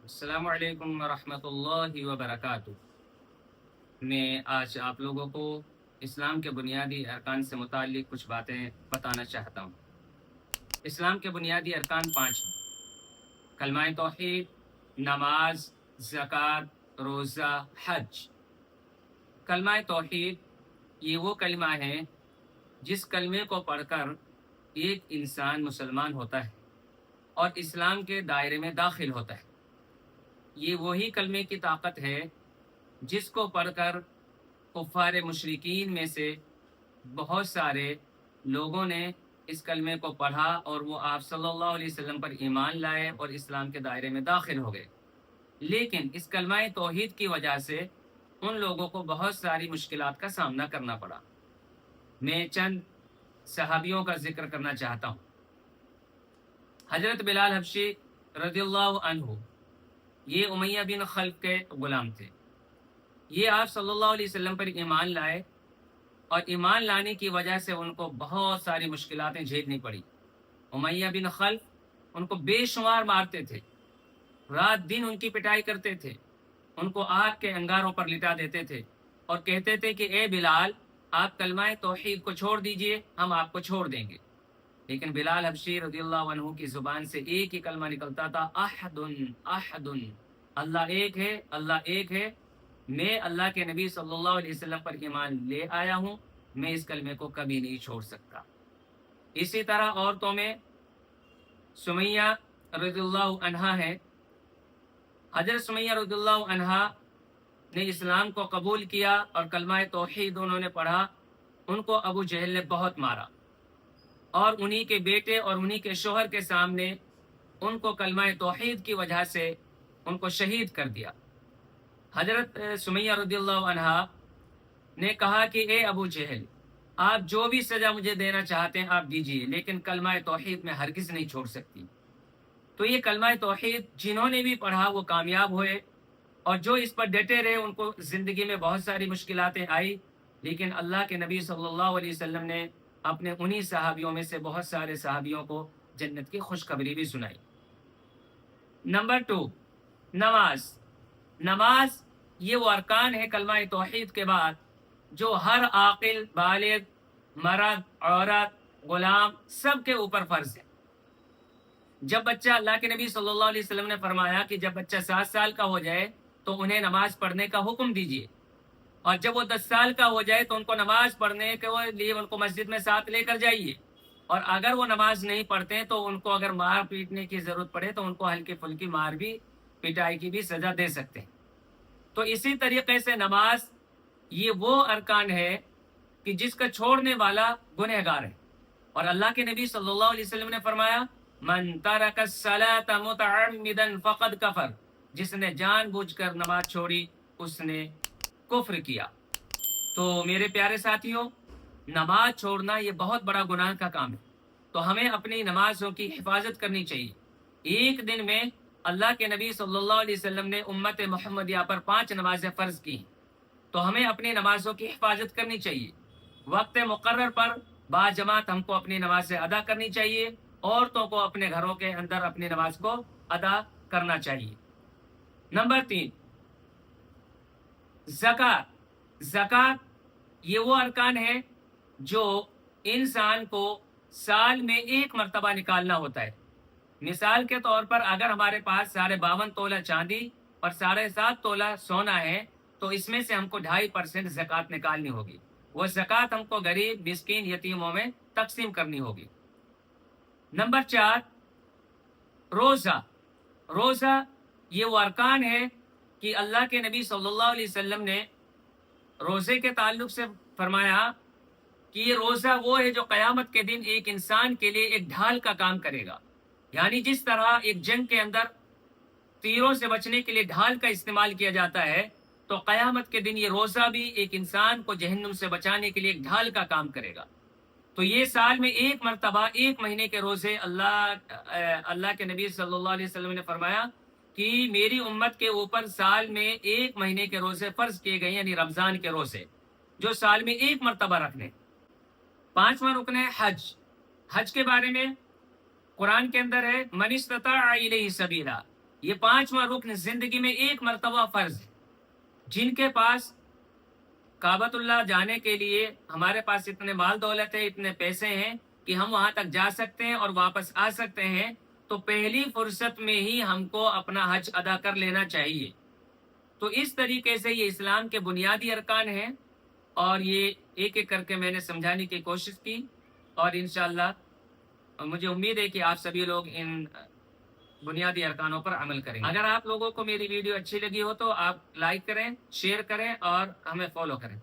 السلام علیکم ورحمۃ اللہ وبرکاتہ۔ میں آج آپ لوگوں کو اسلام کے بنیادی ارکان سے متعلق کچھ باتیں بتانا چاہتا ہوں۔ اسلام کے بنیادی ارکان 5 ہیں: کلمہ توحید، نماز، زکوٰۃ، روزہ، حج۔ کلمہ توحید یہ وہ کلمہ ہے جس کلمے کو پڑھ کر ایک انسان مسلمان ہوتا ہے اور اسلام کے دائرے میں داخل ہوتا ہے۔ یہ وہی کلمے کی طاقت ہے جس کو پڑھ کر کفار مشرکین میں سے بہت سارے لوگوں نے اس کلمے کو پڑھا اور وہ آپ صلی اللہ علیہ وسلم پر ایمان لائے اور اسلام کے دائرے میں داخل ہو گئے۔ لیکن اس کلمہ توحید کی وجہ سے ان لوگوں کو بہت ساری مشکلات کا سامنا کرنا پڑا۔ میں چند صحابیوں کا ذکر کرنا چاہتا ہوں۔ حضرت بلال حبشی رضی اللہ عنہ، یہ امیہ بن خلف کے غلام تھے۔ یہ آپ صلی اللہ علیہ وسلم پر ایمان لائے اور ایمان لانے کی وجہ سے ان کو بہت ساری مشکلاتیں جھیلنی پڑی۔ امیہ بن خلف ان کو بے شمار مارتے تھے، رات دن ان کی پٹائی کرتے تھے، ان کو آگ کے انگاروں پر لٹا دیتے تھے اور کہتے تھے کہ اے بلال، آپ کلمہ توحید کو چھوڑ دیجئے، ہم آپ کو چھوڑ دیں گے۔ لیکن بلال حبشی رضی اللہ عنہ کی زبان سے ایک ہی کلمہ نکلتا تھا، احد احد، اللہ ایک ہے، اللہ ایک ہے۔ میں اللہ کے نبی صلی اللہ علیہ وسلم پر ایمان لے آیا ہوں، میں اس کلمے کو کبھی نہیں چھوڑ سکتا۔ اسی طرح عورتوں میں سمیہ رضی اللہ عنہا ہے۔ حضرت سمیہ رضی اللہ عنہا نے اسلام کو قبول کیا اور کلمہ توحید انہوں نے پڑھا۔ ان کو ابو جہل نے بہت مارا اور انہی کے بیٹے اور انہی کے شوہر کے سامنے ان کو کلمہ توحید کی وجہ سے ان کو شہید کر دیا۔ حضرت سمیہ رضی اللہ عنہا نے کہا کہ اے ابو جہل، آپ جو بھی سزا مجھے دینا چاہتے ہیں آپ دیجئے، لیکن کلمہ توحید میں ہرگز نہیں چھوڑ سکتی۔ تو یہ کلمہ توحید جنہوں نے بھی پڑھا وہ کامیاب ہوئے، اور جو اس پر ڈٹے رہے ان کو زندگی میں بہت ساری مشکلاتیں آئی، لیکن اللہ کے نبی صلی اللہ علیہ وسلم نے اپنے انہی صحابیوں میں سے بہت سارے صحابیوں کو جنت کی خوشخبری بھی سنائی۔ نمبر 2، نماز۔ نماز یہ وہ ارکان ہے کلمہ توحید کے بعد جو ہر عاقل، بالغ، مرد، عورت، غلام سب کے اوپر فرض ہے۔ جب بچہ، اللہ کے نبی صلی اللہ علیہ وسلم نے فرمایا کہ جب بچہ 7 سال کا ہو جائے تو انہیں نماز پڑھنے کا حکم دیجیے، اور جب وہ 10 سال کا ہو جائے تو ان کو نماز پڑھنے کے لیے ان کو مسجد میں ساتھ لے کر جائیے، اور اگر وہ نماز نہیں پڑھتے تو ان کو اگر مار پیٹنے کی ضرورت پڑے تو ان کو ہلکی پھلکی مار بھی، پٹائی کی بھی سزا دے سکتے ہیں۔ تو اسی طریقے سے نماز یہ وہ ارکان ہے کہ جس کا چھوڑنے والا گنہگار ہے، اور اللہ کے نبی صلی اللہ علیہ وسلم نے فرمایا من ترک الصلاۃ متعمدا فقد کفر، جس نے جان بوجھ کر نماز چھوڑی اس نے کفر کیا۔ تو میرے پیارے ساتھیوں، نماز چھوڑنا یہ بہت بڑا گناہ کا کام ہے، تو ہمیں اپنی نمازوں کی حفاظت کرنی چاہیے۔ ایک دن میں اللہ کے نبی صلی اللہ علیہ وسلم نے امت محمدیہ پر 5 نمازیں فرض کی، تو ہمیں اپنی نمازوں کی حفاظت کرنی چاہیے۔ وقت مقرر پر باجماعت ہم کو اپنی نمازیں ادا کرنی چاہیے، عورتوں کو اپنے گھروں کے اندر اپنی نماز کو ادا کرنا چاہیے۔ نمبر 3، زکوٰۃ۔ زکوٰۃ یہ وہ ارکان ہے جو انسان کو سال میں 1 مرتبہ نکالنا ہوتا ہے۔ مثال کے طور پر اگر ہمارے پاس 52.5 تولہ چاندی اور 7.5 تولہ سونا ہے تو اس میں سے ہم کو 2.5% زکوٰۃ نکالنی ہوگی۔ وہ زکوٰۃ ہم کو غریب، مسکین، یتیموں میں تقسیم کرنی ہوگی۔ نمبر 4، روزہ۔ روزہ یہ وہ ارکان ہے کہ اللہ کے نبی صلی اللہ علیہ وسلم نے روزے کے تعلق سے فرمایا کہ یہ روزہ وہ ہے جو قیامت کے دن ایک انسان کے لیے ایک ڈھال کا کام کرے گا۔ یعنی جس طرح ایک جنگ کے اندر تیروں سے بچنے کے لیے ڈھال کا استعمال کیا جاتا ہے، تو قیامت کے دن یہ روزہ بھی ایک انسان کو جہنم سے بچانے کے لیے ایک ڈھال کا کام کرے گا۔ تو یہ سال میں 1 مرتبہ 1 مہینے کے روزے اللہ کے نبی صلی اللہ علیہ وسلم نے فرمایا کہ میری امت کے اوپر سال میں 1 مہینے کے روزے فرض کیے گئے، یعنی رمضان کے روزے جو سال میں 1 مرتبہ رکھنے۔ 5واں رکن ہے حج۔ حج کے بارے میں قرآن کے اندر ہے من استطاع الیہ سبیلا، یہ پانچواں رکن زندگی میں ایک مرتبہ فرض ہے. جن کے پاس کعبۃ اللہ جانے کے لیے ہمارے پاس اتنے مال دولت ہے، اتنے پیسے ہیں کہ ہم وہاں تک جا سکتے ہیں اور واپس آ سکتے ہیں، تو پہلی فرصت میں ہی ہم کو اپنا حج ادا کر لینا چاہیے. تو اس طریقے سے یہ اسلام کے بنیادی ارکان ہیں، اور یہ ایک ایک کر کے میں نے سمجھانے کی کوشش کی، اور انشاءاللہ مجھے امید ہے کہ آپ سبھی لوگ ان بنیادی ارکانوں پر عمل کریں. اگر آپ لوگوں کو میری ویڈیو اچھی لگی ہو تو آپ لائک کریں، شیئر کریں اور ہمیں فالو کریں.